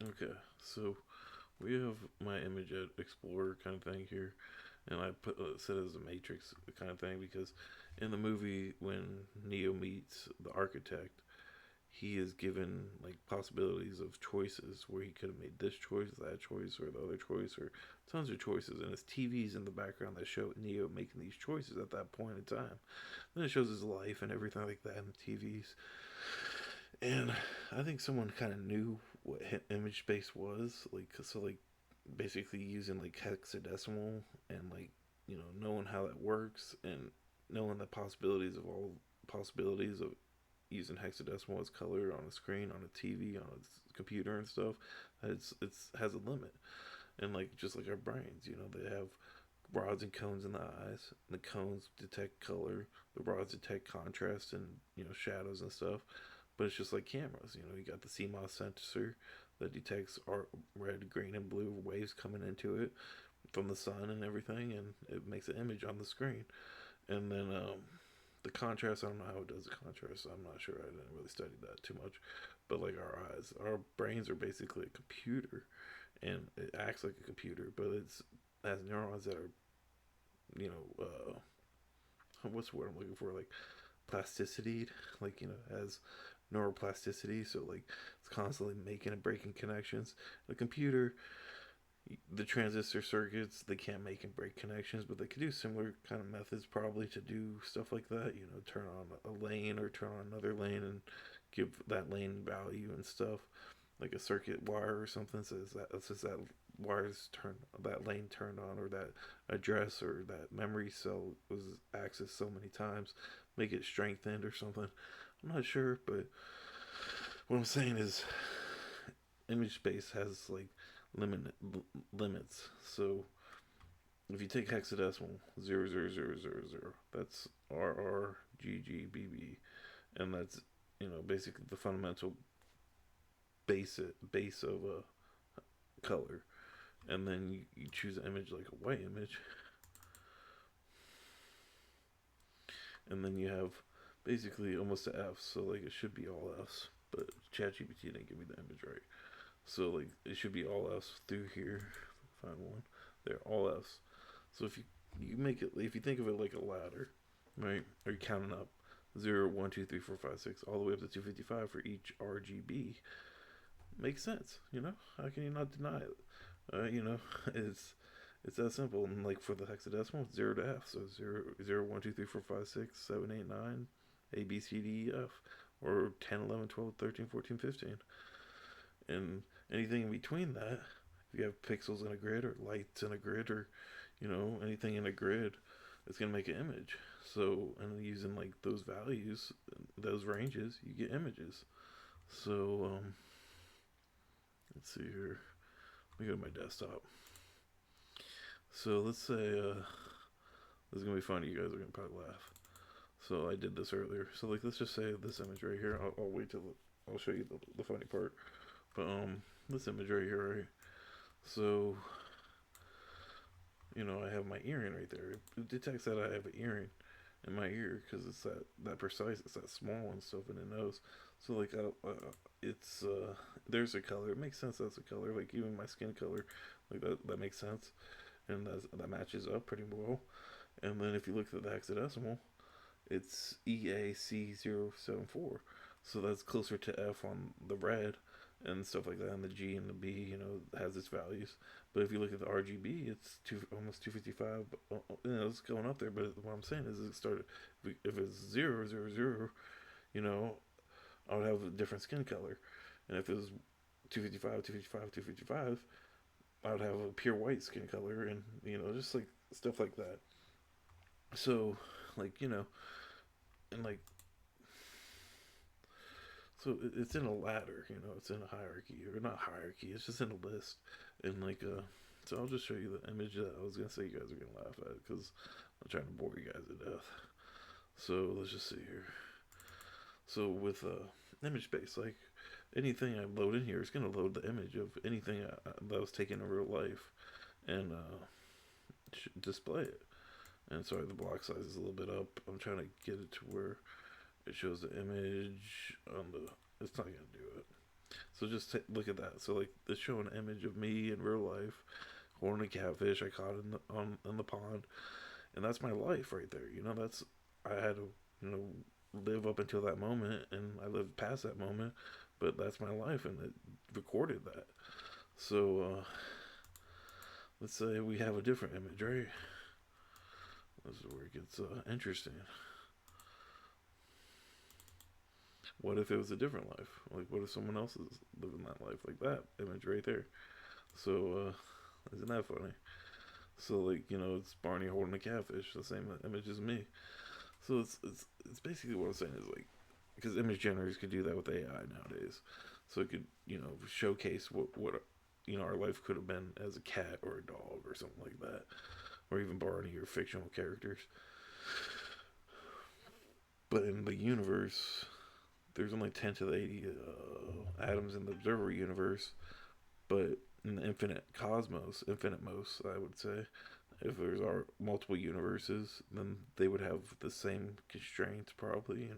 Okay, so we have my image at Explorer kind of thing here, and I put set it as a matrix kind of thing because in the movie when Neo meets the architect, he is given like possibilities of choices where he could have made this choice, that choice, or the other choice, or tons of choices. And his TVs in the background that show Neo making these choices at that point in time. Then it shows his life and everything like that in the TVs. And I think someone kind of knew what image space was, like so, like basically using like hexadecimal and like knowing how that works and knowing the possibilities of all possibilities of using hexadecimal as color on a screen, on a TV, on a computer and stuff. It's has a limit, and like just like our brains, they have rods and cones in the eyes. The cones detect color. The rods detect contrast and shadows and stuff. But it's just like cameras. You got the CMOS sensor that detects red, green, and blue waves coming into it from the sun and everything, and it makes an image on the screen. And then the contrast, I don't know how it does the contrast. I'm not sure. I didn't really study that too much. But like our brains are basically a computer, and it acts like a computer, but it has neurons that are what's the word I'm looking for, like plasticity, like has neuroplasticity, so like it's constantly making and breaking connections. The computer, the transistor circuits, they can't make and break connections, but they could do similar kind of methods probably to do stuff like that. Turn on a lane or turn on another lane and give that lane value and stuff. Like a circuit wire or something says that wires turn that lane turned on, or that address or that memory cell was accessed so many times, make it strengthened or something. I'm not sure, but what I'm saying is image space has like limit limits. So if you take hexadecimal 00000, that's RRGGBB, and that's basically the fundamental base of a color. And then you choose an image like a white image, and then you have basically almost an F. So like it should be all F's, but ChatGPT didn't give me the image right. So like it should be all F's through here. Find one. They're all F's. So if you make it, if you think of it like a ladder, right? Are you counting up 0, 1, 2, 3, 4, 5, 6, all the way up to 255 for each RGB? Makes sense, How can you not deny it? It's it's that simple. And like for the hexadecimal, it's 0 to F. So 0, 0, 1, 2, 3, 4, 5, 6, 7, 8, 9, A, B, C, D, E, F. Or 10, 11, 12, 13, 14, 15. And anything in between that, if you have pixels in a grid or lights in a grid or, anything in a grid, it's going to make an image. So, and using like those values, those ranges, you get images. So, let's see here. Let me go to my desktop. So let's say this is gonna be funny. You guys are gonna probably laugh. So I did this earlier. So like, let's just say this image right here. I'll wait till I'll show you the funny part. But this image right here, right? So I have my earring right there. It detects that I have an earring in my ear because it's that precise. It's that small and stuff in the nose. So like, it's there's a color. It makes sense. That's a color. Like even my skin color, like that makes sense, and that matches up pretty well. And then if you look at the hexadecimal, it's EAC074. So that's closer to F on the red and stuff like that. And the G and the B, has its values. But if you look at the RGB, it's almost 255. It's going up there. But what I'm saying is, it started. If it's 000, you know, I would have a different skin color. And if it was 255, 255, 255, I would have a pure white skin color, and just like stuff like that. So, like and like so it's in a ladder, it's in a hierarchy, or not hierarchy, it's just in a list. And like so I'll just show you the image that I was gonna say you guys are gonna laugh at, because I'm trying to bore you guys to death. So let's just see here. So with image space, like anything I load in here is gonna load the image of anything that was taken in real life, and display it. And sorry, the block size is a little bit up. I'm trying to get it to where it shows the image on the. It's not gonna do it. So just look at that. So like they show an image of me in real life holding a catfish I caught in the pond, and that's my life right there. That's I had to live up until that moment, and I lived past that moment, but that's my life, and it recorded that. So let's say we have a different image, right? This is where it gets interesting. What if it was a different life? Like, what if someone else is living that life like that image right there? So, isn't that funny? So, like, it's Barney holding a catfish, the same image as me. So it's basically what I'm saying is like, because image generators could do that with AI nowadays, so it could showcase what our life could have been as a cat or a dog or something like that, or even Barney or fictional characters. But in the universe, there's only 10 to the 80 atoms in the observer universe, but in the infinite cosmos, infinite most, I would say, if there's are multiple universes, then they would have the same constraints probably,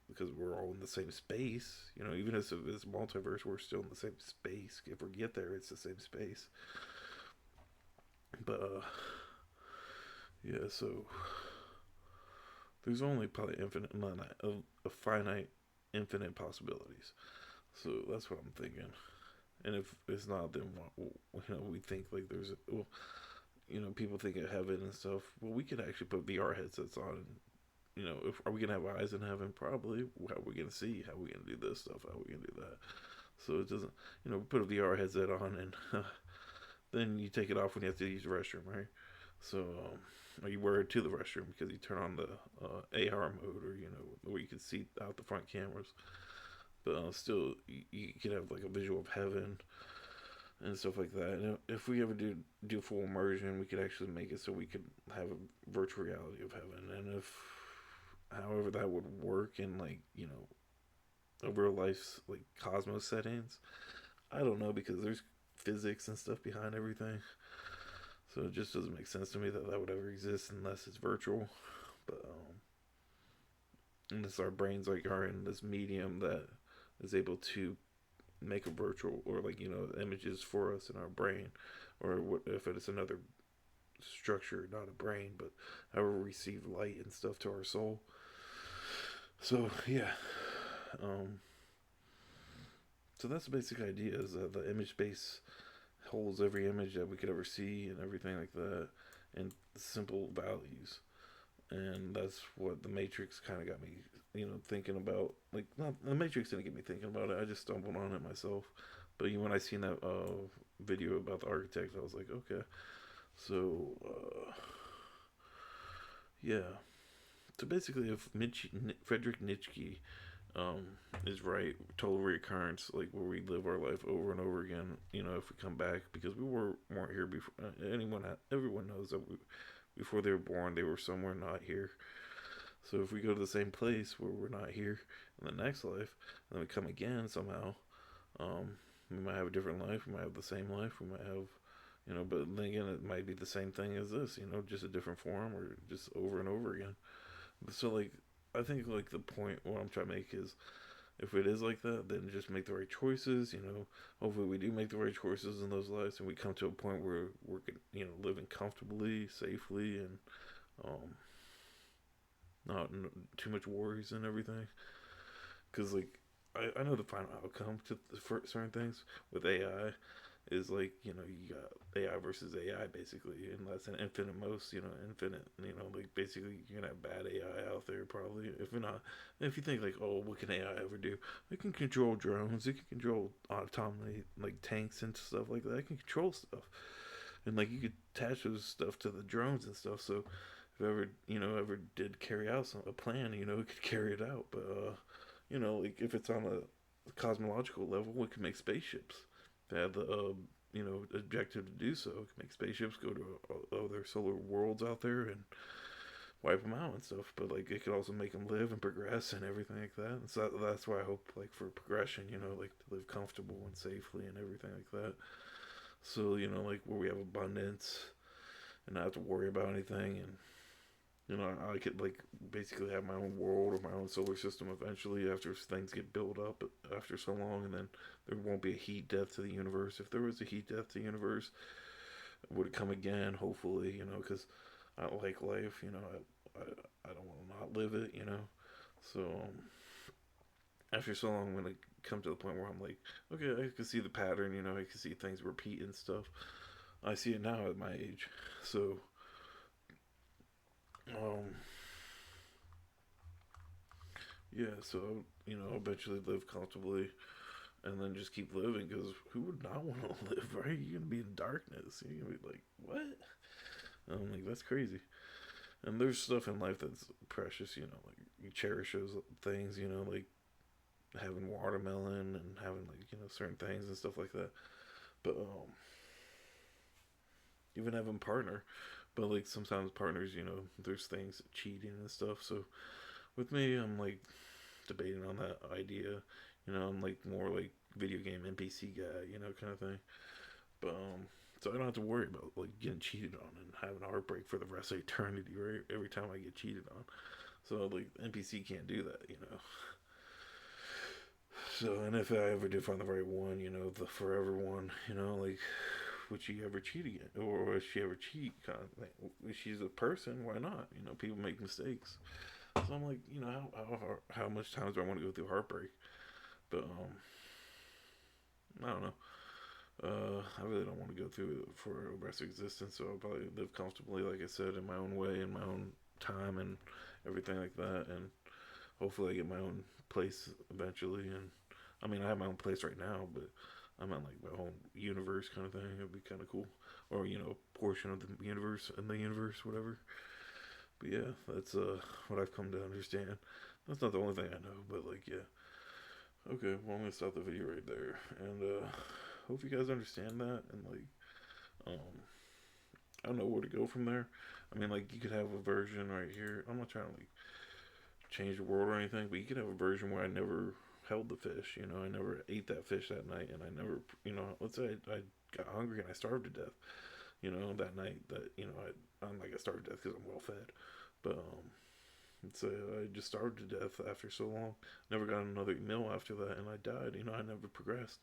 because we're all in the same space. Even if it's multiverse, we're still in the same space. If we get there, it's the same space. But yeah, so there's only probably infinite, not a finite, infinite possibilities. So that's what I'm thinking. And if it's not, then we think like there's well, people think of heaven and stuff. Well, we could actually put VR headsets on. And, if are we gonna have eyes in heaven? Probably. How are we gonna see? How are we gonna do this stuff? How are we gonna do that? So it doesn't. Put a VR headset on, and then you take it off when you have to use the restroom, right? So, or you wear it to the restroom because you turn on the AR mode, or where you can see out the front cameras. But still, you can have like a visual of heaven and stuff like that. And if we ever do full immersion, we could actually make it so we could have a virtual reality of heaven. And if, however, that would work in like a real life like cosmos settings, I don't know because there's physics and stuff behind everything. So it just doesn't make sense to me that that would ever exist unless it's virtual. But unless our brains like are in this medium that is able to make a virtual or like images for us in our brain, or what if it's another structure, not a brain, but how we receive light and stuff to our soul. So yeah, um, so that's the basic idea is that the image space holds every image that we could ever see and everything like that, and simple values. And that's what the Matrix kind of got me, thinking about. Like, not the Matrix didn't get me thinking about it. I just stumbled on it myself. But when I seen that video about the architect, I was like, okay. So yeah. So basically, if Frederick Nietzsche um, is right, total reoccurrence, like where we live our life over and over again. If we come back, because weren't here before. Everyone knows that before they were born, they were somewhere not here. So if we go to the same place where we're not here in the next life, and then we come again somehow, um, we might have a different life. We might have the same life. We might have, but then again, it might be the same thing as this. Just a different form or just over and over again. So like, I think like the point what I'm trying to make is if it is like that, then just make the right choices. Hopefully we do make the right choices in those lives, and we come to a point where we're living comfortably, safely, and um, not too much worries and everything. Because like I know the final outcome to for certain things with AI is like you got AI versus AI basically, and that's an infinite most infinite like basically you're gonna have bad AI out there probably if you're not if you think like oh what can AI ever do? It can control drones, it can control autonomy like tanks and stuff like that. It can control stuff, and like you could attach those stuff to the drones and stuff. So if ever ever did carry out a plan, it could carry it out. But like if it's on a cosmological level, we can make spaceships. They have the objective to do so. It can make spaceships go to other solar worlds out there and wipe them out and stuff. But like it could also make them live and progress and everything like that. And so that's why I hope like for progression, like to live comfortable and safely and everything like that. So like where we have abundance and not have to worry about anything and I could like basically have my own world or my own solar system eventually after things get built up after so long, and then there won't be a heat death to the universe. If there was a heat death to the universe, would it come again? Hopefully, because I like life. I don't want to not live it. So after so long, when it come to the point where I'm like, okay, I can see the pattern. I can see things repeat and stuff. I see it now at my age. So um, yeah, so eventually live comfortably and then just keep living because who would not want to live, right? You're gonna be in darkness. You're gonna be like, what? I'm like, that's crazy. And there's stuff in life that's precious, like you cherish those things, like having watermelon and having like certain things and stuff like that. But even having partner, but like sometimes partners, there's things cheating and stuff. So with me, I'm like debating on that idea. I'm like more like video game NPC guy, kind of thing. But so I don't have to worry about like getting cheated on and having a heartbreak for the rest of eternity, right? Every time I get cheated on. So like NPC can't do that. So and if I ever do find the right one, the forever one, like would she ever cheat again, or would she ever cheat? Kind of thing. If she's a person, why not? People make mistakes. So I'm like, how much times do I want to go through heartbreak? But I don't know. I really don't want to go through it for the rest of existence, so I'll probably live comfortably, like I said, in my own way, in my own time, and everything like that. And hopefully, I get my own place eventually. And I mean, I have my own place right now, but I'm in like my own universe kind of thing. It'd be kind of cool, or a portion of the universe in the universe, whatever. But yeah, that's what I've come to understand. That's not the only thing I know, but like yeah. Okay, well I'm gonna stop the video right there, and hope you guys understand that, and like um, I don't know where to go from there. I mean, like you could have a version right here. I'm not trying to like change the world or anything, but you could have a version where I never held the fish. I never ate that fish that night, and I never, let's say I got hungry and I starved to death. That night that I'm like I starved to death because I'm well fed, but so I just starved to death after so long. Never got another meal after that, and I died. I never progressed.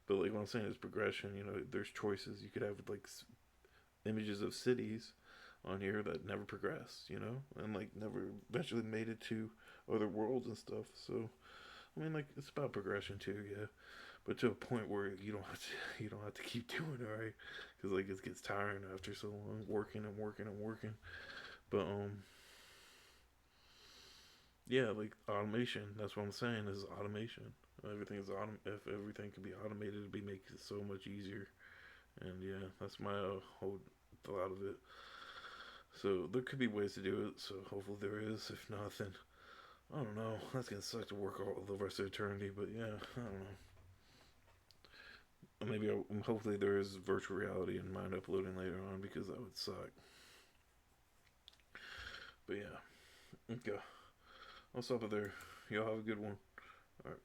But like what I'm saying is progression. There's choices. You could have like images of cities on here that never progressed. And like never eventually made it to other worlds and stuff. So I mean, like it's about progression too, yeah. But to a point where you don't have to keep doing it, right? Because like it gets tiring after so long, working and working and working. But yeah, like automation. That's what I'm saying is automation. If everything could be automated, it'd be make it so much easier. And yeah, that's my whole thought of it. So there could be ways to do it. So hopefully there is. If not, then I don't know. That's gonna suck to work all the rest of eternity. But yeah, I don't know. Maybe hopefully there is virtual reality in mind uploading later on because that would suck. But yeah, okay. I'll stop it there. Y'all have a good one. All right.